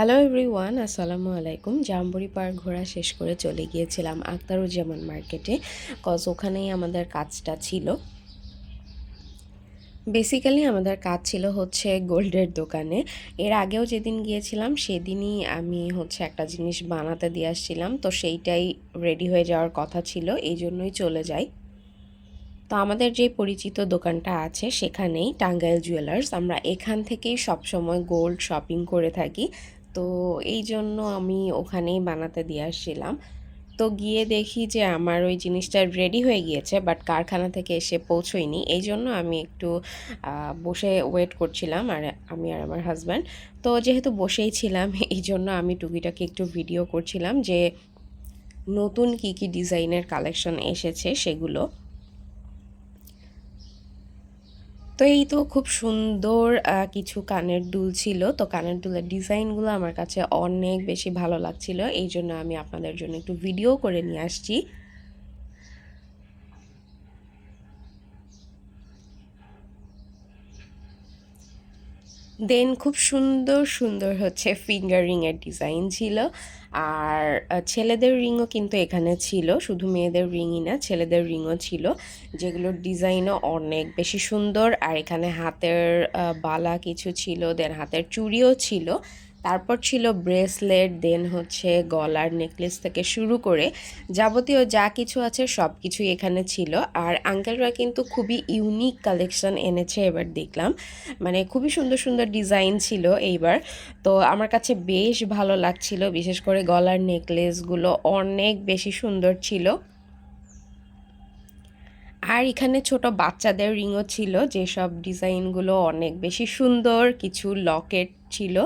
Hello everyone, আসসালামু আলাইকুম। Jamboree park ঘোরা শেষ করে চলে গিয়েছিলাম আখতারুজ্জামান মার্কেটে, কজ ওখানেই আমাদের কাজটা ছিল। বেসিক্যালি আমাদের কাজ ছিল হচ্ছে গোল্ডের দোকানে। এর আগেও যেদিন গিয়েছিলাম সেদিনই আমি হচ্ছে একটা জিনিস বানাতে দিয়ে আসছিলাম, তো সেইটাই রেডি হয়ে যাওয়ার কথা ছিল, এই জন্যই চলে যাই। তো আমাদের যে পরিচিত দোকানটা আছে সেখানেই, টাঙ্গাইল জুয়েলার্স, আমরা এখান থেকেই সবসময় গোল্ড শপিং করে থাকি। তো এই জন্য আমি ওখানেই বানাতে দিয়ে আসছিলাম। তো গিয়ে দেখি যে আমার ওই জিনিসটা রেডি হয়ে গিয়েছে, বাট কারখানা থেকে এসে পৌঁছয়নি। এই জন্য আমি একটু বসে ওয়েট করছিলাম, আর আমি আর আমার হাজব্যান্ড। তো যেহেতু বসেই ছিলাম এই জন্য আমি টুকিটাকি একটু ভিডিও করছিলাম যে নতুন কি কি ডিজাইনের কালেকশন এসেছে সেগুলো। তো এই তো খুব সুন্দর কিছু কানের দুল ছিল। তো কানের দুলের ডিজাইনগুলো আমার কাছে অনেক বেশি ভালো লাগছিল, এই জন্য আমি আপনাদের জন্য একটু ভিডিও করে নিয়ে আসছি। দেন খুব সুন্দর সুন্দর হচ্ছে ফিঙ্গার রিংয়ের ডিজাইন ছিল। আর ছেলেদের রিংও কিন্তু এখানে ছিল, শুধু মেয়েদের রিংই না, ছেলেদের রিংও ছিল, যেগুলোর ডিজাইনও অনেক বেশি সুন্দর। আর এখানে হাতের বালা কিছু ছিল, দেন হাতের চুড়িও ছিল, তারপর ছিল ব্রেসলেট, দেন হচ্ছে গলার নেকলেস থেকে শুরু করে যাবতীয় যা কিছু আছে সব কিছুই এখানে ছিল। আর আঙ্কেলরা কিন্তু খুবই ইউনিক কালেকশন এনেছে এবার দেখলাম, মানে খুবই সুন্দর সুন্দর ডিজাইন ছিল এইবার। তো আমার কাছে বেশ ভালো লাগছিল, বিশেষ করে গলার নেকলেসগুলো অনেক বেশি সুন্দর ছিল। আর এখানে ছোট বাচ্চাদের রিংও ছিল, যেসব ডিজাইনগুলো অনেক বেশি সুন্দর। কিছু লকেট ছিল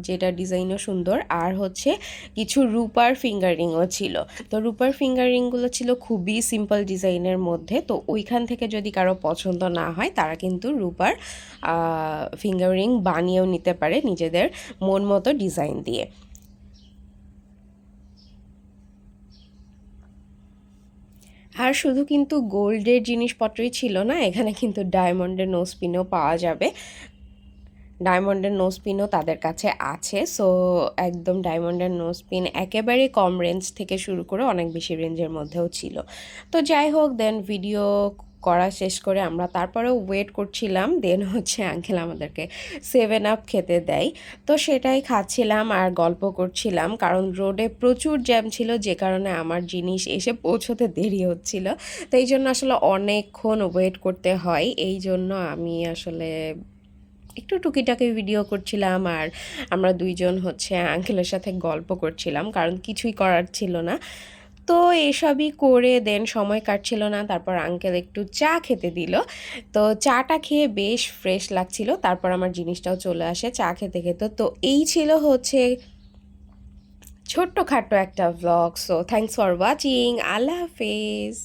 যেটা ডিজাইনও সুন্দর, আর হচ্ছে কিছু রূপার ফিঙ্গার রিংও ছিল। তো রূপার ফিঙ্গার রিংগুলো ছিল খুবই সিম্পল ডিজাইনের মধ্যে, তো ওইখান থেকে যদি কারো পছন্দ না হয় তারা কিন্তু রূপার ফিঙ্গার রিং বানিয়েও নিতে পারে নিজেদের মন মতো ডিজাইন দিয়ে। আর শুধু কিন্তু গোল্ডের জিনিসপত্রই ছিল না, এখানে কিন্তু ডায়মন্ডের নোজপিনও পাওয়া যাবে। ডায়মন্ডের নোজপিনও তাদের কাছে আছে। সো একদম ডায়মন্ডের নোজপিন একেবারে কম রেঞ্জ থেকে শুরু করে অনেক বেশি রেঞ্জের মধ্যেও ছিল। তো যাই হোক, দেন ভিডিও করা শেষ করে আমরা তারপরেও ওয়েট করছিলাম, দেন হচ্ছে আঙ্কেল আমাদেরকে 7 আপ খেতে দেয়। তো সেটাই খাচ্ছিলাম আর গল্প করছিলাম, কারণ রোডে প্রচুর জ্যাম ছিল, যে কারণে আমার জিনিস এসে পৌঁছতে দেরি হচ্ছিল। তো এই জন্য আসলে অনেকক্ষণ ওয়েট করতে হয়, এই জন্য আমি আসলে একটু টুকিটাকি ভিডিও করছিলাম। আর আমরা দুইজন হচ্ছে আঙ্কেলের সাথে গল্প করছিলাম, কারণ কিছুই করার ছিল না। তো এসবই করে দেন সময় কাটছিল না, তারপর আঙ্কেল একটু চা খেতে দিল। তো চাটা খেয়ে বেশ ফ্রেশ লাগছিল, তারপর আমার জিনিসটাও চলে আসে চা খেতে খেতে। তো এই ছিল হচ্ছে ছোট্টখাট্টো একটা vlog. So thanks for watching, আল্লাহ হাফেজ।